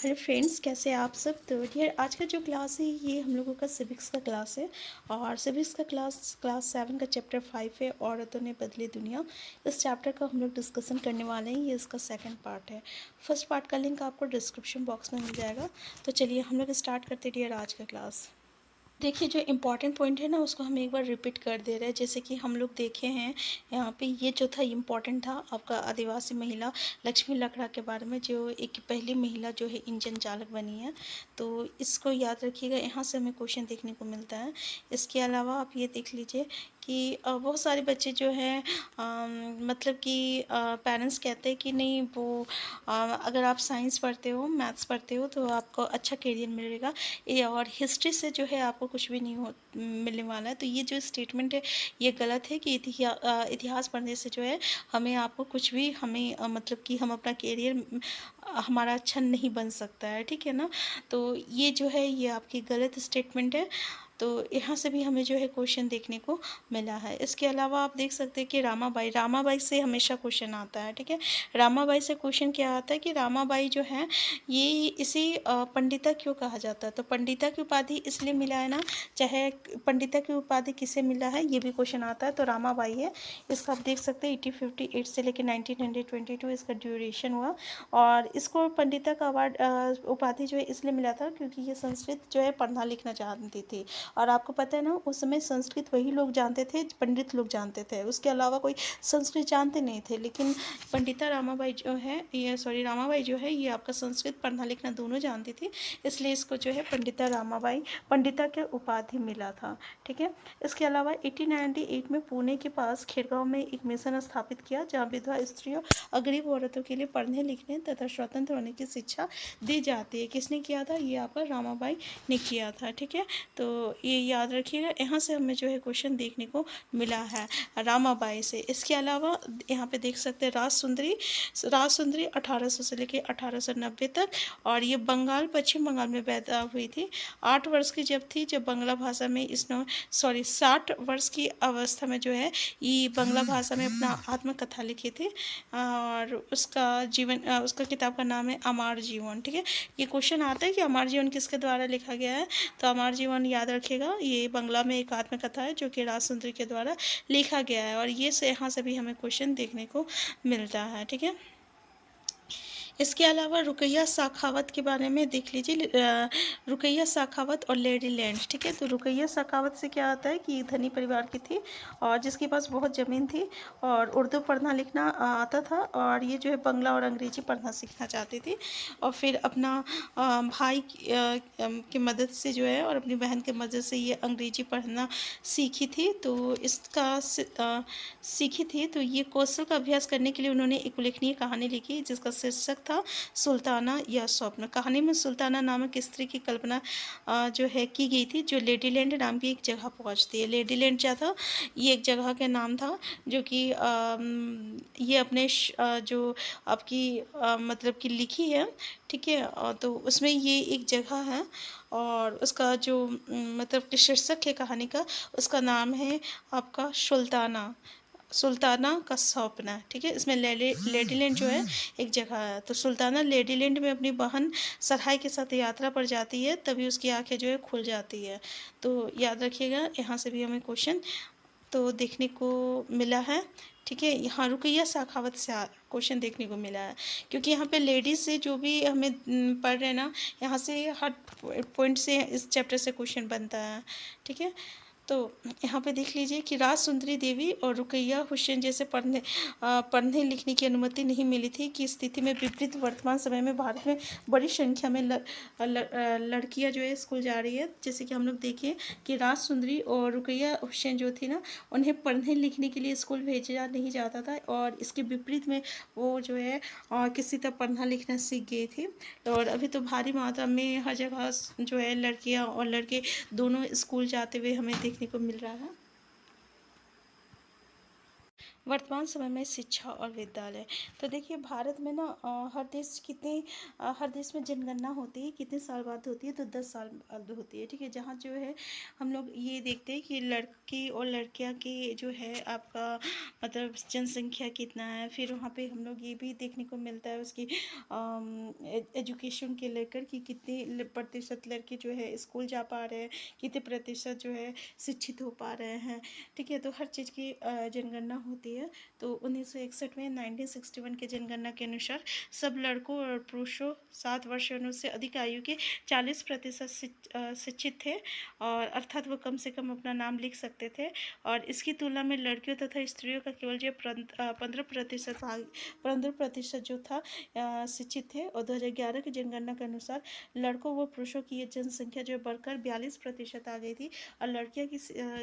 Hello friends, कैसे हैं आप सब। तो डियर, आज का जो क्लास है ये हम लोगों का सिविक्स का क्लास है। और सिविक्स का क्लास 7 का चैप्टर 5 है, औरतों ने बदली दुनिया। इस चैप्टर का हम लोग डिस्कशन करने वाले हैं। ये इसका सेकंड पार्ट है। फर्स्ट पार्ट का लिंक आपको डिस्क्रिप्शन बॉक्स में मिल जाएगा। तो चलिए हम लोग स्टार्ट करते हैं डियर आज का क्लास। देखिए, जो इम्पॉर्टेंट पॉइंट है ना उसको हम एक बार रिपीट कर दे रहे हैं। जैसे कि हम लोग देखे हैं यहाँ पे, ये जो था इम्पॉर्टेंट था आपका आदिवासी महिला लक्ष्मी लकड़ा के बारे में, जो एक पहली महिला जो है इंजन चालक बनी है। तो इसको याद रखिएगा, यहाँ से हमें क्वेश्चन देखने को मिलता है। इसके अलावा आप ये देख लीजिए कि बहुत सारे बच्चे जो हैं मतलब कि पेरेंट्स कहते हैं कि नहीं वो अगर आप साइंस पढ़ते हो, मैथ्स पढ़ते हो तो आपको अच्छा करियर मिलेगा, ये और हिस्ट्री से जो है आपको कुछ भी नहीं हो मिलने वाला है। तो ये जो स्टेटमेंट है ये गलत है कि इतिहास पढ़ने से जो है हमें आपको कुछ भी हमें मतलब कि हम अपना करियर हमारा अच्छा नहीं बन सकता है, ठीक है ना। तो ये जो है ये आपकी गलत स्टेटमेंट है। तो यहाँ से भी हमें जो है क्वेश्चन देखने को मिला है। इसके अलावा आप देख सकते हैं कि रामाबाई से हमेशा क्वेश्चन आता है, ठीक है। रामाबाई से क्वेश्चन क्या आता है कि रामाबाई जो है ये इसी पंडिता क्यों कहा जाता है। तो पंडिता की उपाधि इसलिए मिला है ना, चाहे पंडिता की उपाधि किसे मिला है ये भी क्वेश्चन आता है। तो रामाबाई है, इसका आप देख सकते हैं 1858 से लेकर 1922 इसका ड्यूरेशन हुआ। और इसको पंडिता का अवार्ड उपाधि जो है इसलिए मिला था क्योंकि ये संस्कृत जो है पढ़ना लिखना जानती थी। और आपको पता है ना, उस समय संस्कृत वही लोग जानते थे, पंडित लोग जानते थे, उसके अलावा कोई संस्कृत जानते नहीं थे। लेकिन पंडिता रामाबाई जो है रामाबाई जो है ये आपका संस्कृत पढ़ना लिखना दोनों जानती थी, इसलिए इसको जो है पंडिता रामाबाई पंडिता के उपाधि मिला था, ठीक है। इसके अलावा 1898 में पुणे के पास खेरगांव में एक मिशन स्थापित किया जहाँ विधवा स्त्रियों और गरीब औरतों के लिए पढ़ने लिखने तथा स्वतंत्र होने की शिक्षा दी जाती है। किसने किया था, ये आपका रामाबाई ने किया था, ठीक है। तो ये याद रखिएगा, यहाँ से हमें जो है क्वेश्चन देखने को मिला है रामाबाई से। इसके अलावा यहाँ पे देख सकते हैं राज सुंदरी 1800 से लेकर 1890 तक, और ये पश्चिम बंगाल में पैदा हुई थी। 8 वर्ष की जब थी, जब बांग्ला भाषा में इसने 60 वर्ष की अवस्था में जो है ये बांग्ला भाषा में अपना आत्मकथा लिखी थी। और उसका किताब का नाम है अमर जीवन, ठीक है। ये क्वेश्चन आता है कि अमर जीवन किसके द्वारा लिखा गया है। तो अमर जीवन याद रखिएगा, ये बांग्ला में एक आत्मकथा है जो कि राजसुंदरी के द्वारा लिखा गया है। और ये से यहाँ से भी हमें क्वेश्चन देखने को मिलता है, ठीक है। इसके अलावा रुकैया साखावत के बारे में देख लीजिए, रुकैया साखावत और लेडी लैंड, ठीक है। तो रुकैया साखावत से क्या आता है कि धनी परिवार की थी और जिसके पास बहुत ज़मीन थी और उर्दू पढ़ना लिखना आता था, और ये जो है बांग्ला और अंग्रेजी पढ़ना सीखना चाहती थी। और फिर अपना भाई की मदद से जो है और अपनी बहन की मदद से ये अंग्रेजी पढ़ना सीखी थी। तो सीखी थी। तो ये कौशल का अभ्यास करने के लिए उन्होंने एक उल्लेखनीय कहानी लिखी जिसका शीर्षक था सुल्ताना या स्वप्न। कहानी में सुल्ताना नामक स्त्री की कल्पना जो है की गई थी, जो लेडीलैंड नाम की एक जगह पहुंचती है। लेडीलैंड क्या था, ये एक जगह के नाम था जो कि ये अपने जो आपकी मतलब कि लिखी है, ठीक है। तो उसमें ये एक जगह है और उसका जो मतलब कि शीर्षक है कहानी का, उसका नाम है आपका सुल्ताना का स्वप्न, ठीक है। इसमें लेडीलैंड जो है एक जगह है। तो सुल्ताना लेडीलैंड में अपनी बहन सरहाई के साथ यात्रा पर जाती है, तभी उसकी आंखें जो है खुल जाती है। तो याद रखिएगा, यहाँ से भी हमें क्वेश्चन तो देखने को मिला है, ठीक है। यहाँ रुकैया साखावत से क्वेश्चन देखने को मिला है, क्योंकि यहाँ पे लेडीज़ से जो भी हमें पढ़ रहे हैं ना, यहाँ से हर पॉइंट से इस चैप्टर से क्वेश्चन बनता है, ठीक है। तो यहाँ पे देख लीजिए कि राज सुंदरी देवी और रुकैया हुसैन जैसे पढ़ने लिखने की अनुमति नहीं मिली थी की स्थिति में विपरीत वर्तमान समय में भारत में बड़ी संख्या में लड़कियाँ जो है स्कूल जा रही है। जैसे कि हम लोग देखें कि राज सुंदरी और रुकैया हुसैन जो थी ना, उन्हें पढ़ने लिखने के लिए स्कूल भेजा नहीं जाता था, और इसके विपरीत में वो जो है किसी तरह पढ़ना लिखना सीख गई थी। और अभी तो भारी मात्रा में हर जगह जो है लड़कियाँ और लड़के दोनों स्कूल जाते हुए हमें देखने को मिल रहा है। वर्तमान समय में शिक्षा और विद्यालय। तो देखिए भारत में ना हर देश में जनगणना होती है, कितने साल बाद होती है, तो 10 साल बाद होती है, ठीक है। जहाँ जो है हम लोग ये देखते हैं कि लड़की और लड़कियां की जो है आपका मतलब जनसंख्या कितना है। फिर वहाँ पे हम लोग ये भी देखने को मिलता है उसकी एजुकेशन के लेकर कि कितने प्रतिशत लड़के जो है स्कूल जा पा रहे हैं, कितने प्रतिशत जो है शिक्षित हो पा रहे हैं, ठीक है। तो हर चीज़ की जनगणना होती है। तो 1961 में 1961 की जनगणना के अनुसार सब लड़कों और पुरुषों 7 वर्ष से अधिक आयु के 40% शिक्षित थे, और अर्थात वो कम से कम अपना नाम लिख सकते थे। और इसकी तुलना में लड़कियों तथा स्त्रियों का केवल जो 15% जो था शिक्षित थे। और 2011 की जनगणना के अनुसार लड़कों व पुरुषों की ये जनसंख्या जो बढ़कर 42% आ गई थी, और लड़कियों की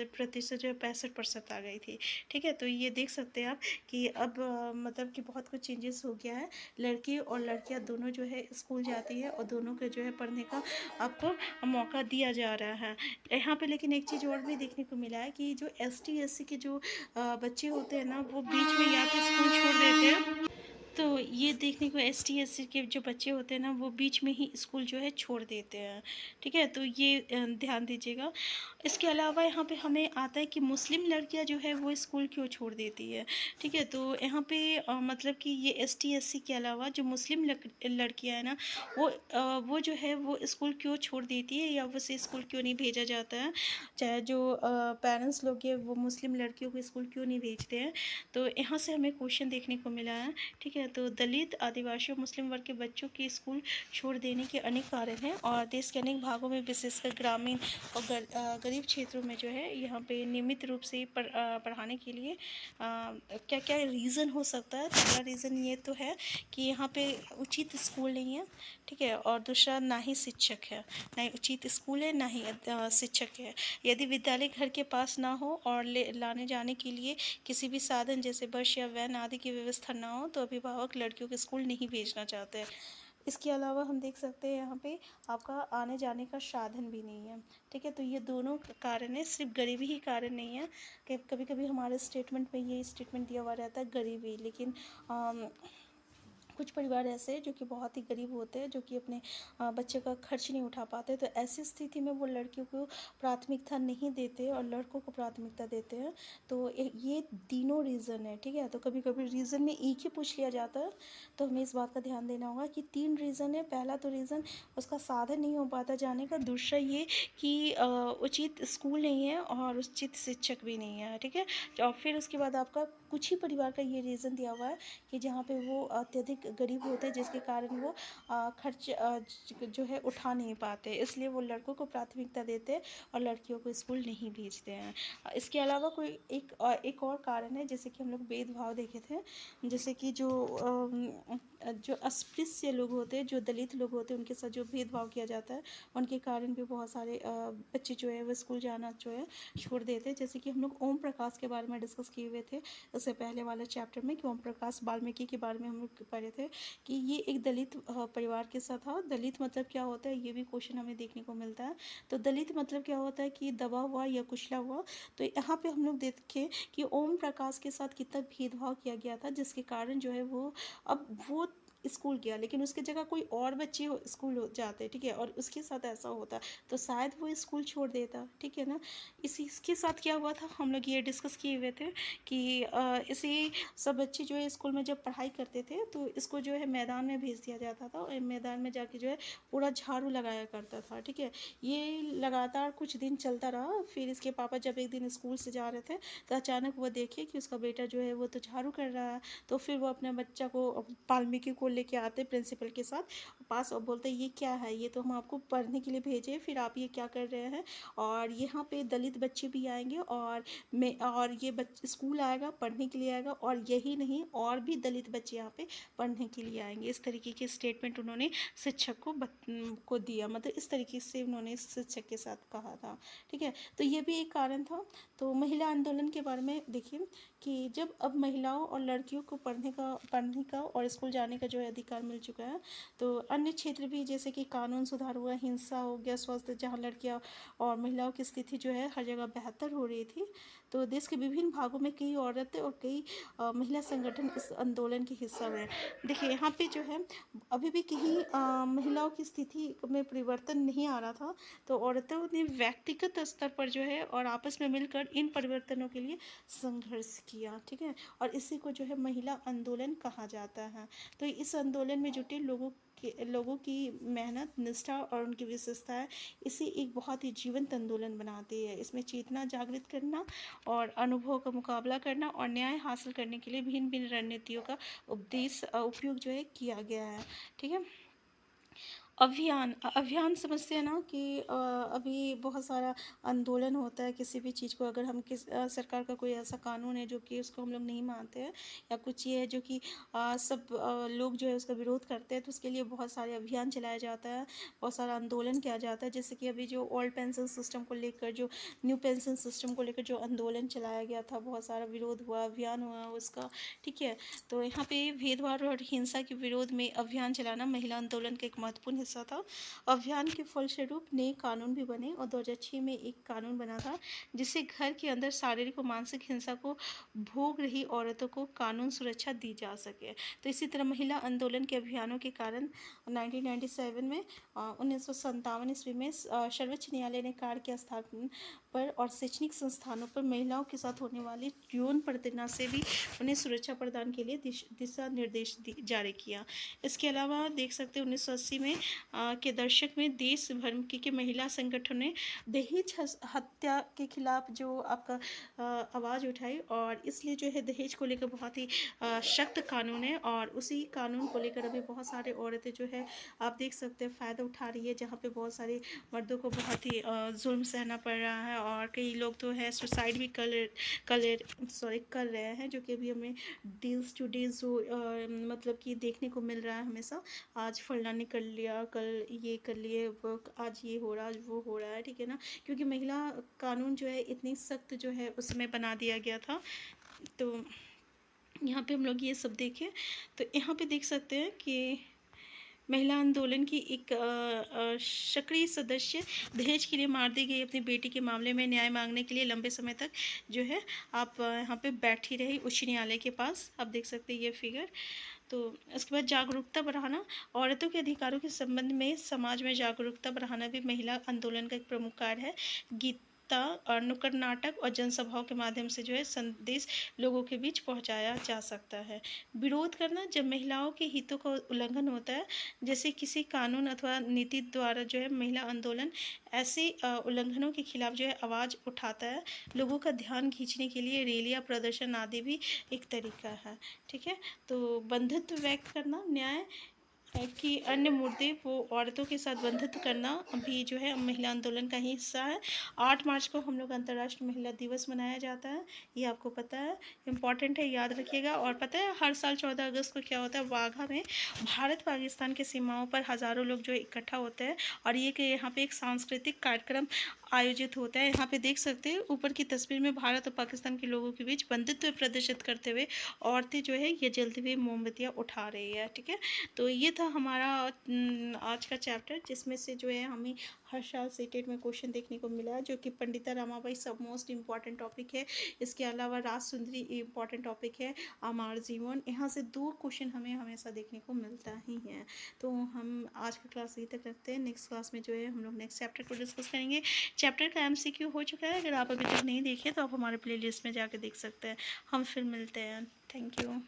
प्रतिशत जो है 65% आ गई थी, ठीक है। तो ये देख सकते हैं आप कि अब मतलब कि बहुत कुछ चेंजेस हो गया है। लड़के और लड़कियां दोनों जो है स्कूल जाती है, और दोनों के जो है पढ़ने का आपको मौका दिया जा रहा है यहाँ पे। लेकिन एक चीज़ और भी देखने को मिला है कि जो ST SC के जो बच्चे होते हैं ना, वो बीच में या तो स्कूल छोड़ देते हैं। तो ये देखने को ST SC के जो बच्चे होते हैं ना, वो बीच में ही स्कूल जो है छोड़ देते हैं, ठीक है। तो ये ध्यान दीजिएगा। इसके अलावा यहाँ पे हमें आता है कि मुस्लिम लड़कियाँ जो है वो स्कूल क्यों छोड़ देती है, ठीक है। तो यहाँ पे मतलब कि ये ST SC के अलावा जो मुस्लिम लड़कियाँ हैं ना, वो जो है वो स्कूल क्यों छोड़ देती है, या उसे स्कूल क्यों नहीं भेजा जाता है। चाहे जो पेरेंट्स लोग हैं वो मुस्लिम लड़कियों को स्कूल क्यों नहीं भेजते हैं। तो यहाँ से हमें क्वेश्चन देखने को मिला है, ठीक है। तो दलित, आदिवासी और मुस्लिम वर्ग के बच्चों के स्कूल छोड़ देने के अनेक कारण हैं, और देश के अनेक भागों में विशेषकर ग्रामीण और गरीब क्षेत्रों में जो है यहाँ पे नियमित रूप से पढ़ाने के लिए क्या क्या रीज़न हो सकता है। पहला रीज़न ये तो है कि यहाँ पे उचित स्कूल नहीं है, ठीक है। और दूसरा, ना ही शिक्षक है, ना ही उचित स्कूल है, ना ही शिक्षक है। यदि विद्यालय घर के पास ना हो और लाने जाने के लिए किसी भी साधन जैसे बस या वैन आदि की व्यवस्था ना हो, तो अभिभावक लड़कियों को स्कूल नहीं भेजना चाहते हैं। इसके अलावा हम देख सकते हैं यहाँ पे आपका आने जाने का साधन भी नहीं है, ठीक है। तो ये दोनों कारण है, सिर्फ गरीबी ही कारण नहीं है। कि कभी कभी हमारे स्टेटमेंट में ये स्टेटमेंट दिया हुआ रहता है गरीबी, लेकिन कुछ परिवार ऐसे हैं जो कि बहुत ही गरीब होते हैं, जो कि अपने बच्चे का खर्च नहीं उठा पाते। तो ऐसी स्थिति में वो लड़कियों को प्राथमिकता नहीं देते और लड़कों को प्राथमिकता देते हैं। तो ये तीनों रीज़न है, ठीक है। तो कभी कभी रीज़न में एक ही पूछ लिया जाता है, तो हमें इस बात का ध्यान देना होगा कि 3 रीज़न है। पहला तो रीज़न उसका साधन नहीं हो पाता जाने का। दूसरा ये कि उचित स्कूल नहीं है और उचित शिक्षक भी नहीं है, ठीक है। और फिर उसके बाद आपका कुछ ही परिवार का ये रीज़न दिया हुआ है कि जहाँ पे वो अत्यधिक गरीब होते हैं, जिसके कारण वो खर्च जो है उठा नहीं पाते, इसलिए वो लड़कों को प्राथमिकता देते हैं और लड़कियों को स्कूल नहीं भेजते हैं। इसके अलावा कोई एक और कारण है, जैसे कि हम लोग भेदभाव देखे थे, जैसे कि जो अस्पृश्य लोग होते हैं, जो दलित लोग होते हैं, उनके साथ जो भेदभाव किया जाता है, उनके कारण भी बहुत सारे बच्चे जो है वो स्कूल जाना जो है छोड़ देते हैं। जैसे कि हम लोग ओम प्रकाश के बारे में डिस्कस किए हुए थे इससे पहले वाले चैप्टर में, कि ओम प्रकाश वाल्मीकि के बारे में हम लोग पढ़े थे कि ये एक दलित परिवार के साथ था। दलित मतलब क्या होता है, ये भी क्वेश्चन हमें देखने को मिलता है। तो दलित मतलब क्या होता है कि दबा हुआ या कुचला हुआ। तो यहाँ पे हम लोग देखें कि ओम प्रकाश के साथ कितना भेदभाव किया गया था, जिसके कारण जो है वो स्कूल गया, लेकिन उसकी जगह कोई और बच्चे स्कूल जाते, ठीक है, और उसके साथ ऐसा होता तो शायद वो स्कूल छोड़ देता, ठीक है ना। इसके साथ क्या हुआ था, हम लोग ये डिस्कस किए हुए थे कि इसी सब बच्चे जो है स्कूल में जब पढ़ाई करते थे, तो इसको जो है मैदान में भेज दिया जाता था, और मैदान में जाके जो है पूरा झाड़ू लगाया करता था, ठीक है। ये लगातार कुछ दिन चलता रहा। फिर इसके पापा जब एक दिन स्कूल से जा रहे थे, तो अचानक वो देखे कि उसका बेटा जो है वो तो झाड़ू कर रहा है। तो फिर वो अपने बच्चा को, वाल्मीकि को लेके आते प्रिंसिपल के साथ पास, और बोलते ये क्या है, ये तो हम आपको पढ़ने के लिए भेजे, फिर आप ये क्या कर रहे हैं। और यहाँ पे दलित बच्चे भी आएंगे, और ये स्कूल आएगा, पढ़ने के लिए आएगा, और यही नहीं, और भी दलित बच्चे यहाँ पे पढ़ने के लिए आएंगे। इस तरीके के स्टेटमेंट उन्होंने शिक्षक को दिया, मतलब इस तरीके से उन्होंने शिक्षक के साथ कहा था, ठीक है। तो ये भी एक कारण था। तो महिला आंदोलन के बारे में देखिए कि जब अब महिलाओं और लड़कियों को पढ़ने का और स्कूल जाने का जो जो है अधिकार मिल चुका है। तो अन्य क्षेत्र भी जैसे कि कानून सुधार हुआ, हिंसा हो गया, स्वास्थ्य, जहाँ लड़कियाँ और महिलाओं की स्थिति जो है हर जगह बेहतर हो रही थी। तो देश के विभिन्न भागों में कई औरतें और कई महिला संगठन इस आंदोलन के हिस्सा हुए। देखिए यहाँ पे जो है अभी भी कहीं महिलाओं की स्थिति में परिवर्तन नहीं आ रहा था। तो औरतों ने व्यक्तिगत स्तर पर जो है और आपस में मिलकर इन परिवर्तनों के लिए संघर्ष किया, ठीक है। और इसी को जो है महिला आंदोलन कहा जाता है। तो इस आंदोलन में जुटे लोगों की मेहनत, निष्ठा और उनकी विशेषताएं इसे एक बहुत ही जीवंत आंदोलन बनाती है। इसमें चेतना जागृत करना और अनुभव का मुकाबला करना और न्याय हासिल करने के लिए भिन्न भिन्न रणनीतियों का उपयोग जो है किया गया है, ठीक है। अभियान समझते हैं ना कि अभी बहुत सारा आंदोलन होता है किसी भी चीज़ को, अगर हम सरकार का कोई ऐसा कानून है जो कि उसको हम लोग नहीं मानते हैं, या कुछ ये है जो कि सब लोग जो है उसका विरोध करते हैं, तो उसके लिए बहुत सारे अभियान चलाया जाता है, बहुत सारा आंदोलन किया जाता है। जैसे कि अभी जो ओल्ड पेंशन सिस्टम को लेकर, जो न्यू पेंशन सिस्टम को लेकर जो आंदोलन चलाया गया था, बहुत सारा विरोध हुआ, अभियान हुआ उसका, ठीक है। तो यहाँ पे भेदभाव और हिंसा के विरोध में अभियान चलाना महिला आंदोलन का एक महत्वपूर्ण हिस्सा था। अभियान के फलस्वरूप नए कानून भी बने और 2006 में एक कानून बना था जिससे घर के अंदर शारीरिक और मानसिक हिंसा को भोग रही औरतों को कानून सुरक्षा दी जा सके। तो इसी तरह महिला आंदोलन के अभियानों के कारण 1997 में 1957 ईस्वी में सर्वोच्च न्यायालय ने कार्य के स्थान पर और शैक्षणिक संस्थानों पर महिलाओं के साथ होने वाली यौन प्रताड़ना से भी उन्हें सुरक्षा प्रदान के लिए दिशा निर्देश जारी किया। इसके अलावा देख सकते हैं 1980 में के दशक में देश भर के महिला संगठनों ने दहेज हत्या के खिलाफ जो आपका आवाज़ उठाई, और इसलिए जो है दहेज को लेकर बहुत ही सख्त कानून है, और उसी कानून को लेकर अभी बहुत सारे औरतें जो है आप देख सकते हैं फ़ायदा उठा रही है, जहाँ पे बहुत सारे मर्दों को बहुत ही जुल्म सहना पड़ रहा है, और कई लोग तो है सुसाइड भी कर रहे हैं, जो कि अभी हमें डेज टू डेज मतलब कि देखने को मिल रहा है हमेशा। आज फलाना ने कर लिया, कल ये कर लिए, आज ये हो रहा, आज वो हो रहा है, ठीक है ना, क्योंकि महिला कानून जो है इतनी सख्त जो है उसमें बना दिया गया था। तो यहाँ पे हम लोग ये सब देखें तो यहाँ पे देख सकते हैं कि महिला आंदोलन की एक सक्रिय सदस्य दहेज के लिए मार दी गई अपनी बेटी के मामले में न्याय मांगने के लिए लंबे समय तक जो है आप यहाँ पे बैठी रही उच्च न्यायालय के पास। आप देख सकते हैं ये फिगर। तो उसके बाद जागरूकता बढ़ाना, औरतों के अधिकारों के संबंध में समाज में जागरूकता बढ़ाना भी महिला आंदोलन का एक प्रमुख कार्य है। गीता और नुक्कड़ नाटक और जनसभाओं के माध्यम से जो है संदेश लोगों के बीच पहुंचाया जा सकता है। विरोध करना, जब महिलाओं के हितों का उल्लंघन होता है, जैसे किसी कानून अथवा नीति द्वारा जो है महिला आंदोलन ऐसे उल्लंघनों के खिलाफ जो है आवाज़ उठाता है। लोगों का ध्यान खींचने के लिए रैलियाँ, प्रदर्शन आदि भी एक तरीका है, ठीक है। तो बंधुत्व व्यक्त करना, न्याय कि अन्य मुद्दे वो औरतों के साथ बंधुत्व करना भी जो है महिला आंदोलन का ही हिस्सा है। 8 मार्च को हम लोग अंतर्राष्ट्रीय महिला दिवस मनाया जाता है, ये आपको पता है, इम्पॉर्टेंट है, याद रखिएगा। और पता है हर साल 14 अगस्त को क्या होता है, वाघा में भारत पाकिस्तान की सीमाओं पर हज़ारों लोग जो इकट्ठा होते हैं, और ये कि यहाँ पे एक सांस्कृतिक कार्यक्रम आयोजित होता है। यहाँ पे देख सकते हैं ऊपर की तस्वीर में भारत और पाकिस्तान के लोगों के बीच बंधुत्व प्रदर्शित करते हुए औरतें जो है ये जलती हुई मोमबत्तियाँ उठा रही है, ठीक है। तो ये था हमारा आज का चैप्टर, जिसमें से जो है हमें हर साल सीटेट में क्वेश्चन देखने को मिला है, जो कि पंडिता रमाबाई सब मोस्ट इम्पॉर्टेंट टॉपिक है। इसके अलावा राज सुंदरी इम्पॉर्टेंट टॉपिक है, अमर जीवन, यहाँ से 2 क्वेश्चन हमें हमेशा देखने को मिलता ही है। तो हम आज का क्लास यहीं तक रखते हैं। नेक्स्ट क्लास में जो है हम लोग नेक्स्ट चैप्टर को डिस्कस करेंगे। चैप्टर का MCQ हो चुका है, अगर आप अभी तक नहीं देखे तो आप हमारे प्लेलिस्ट में जाके देख सकते हैं। हम फिर मिलते हैं। Thank you.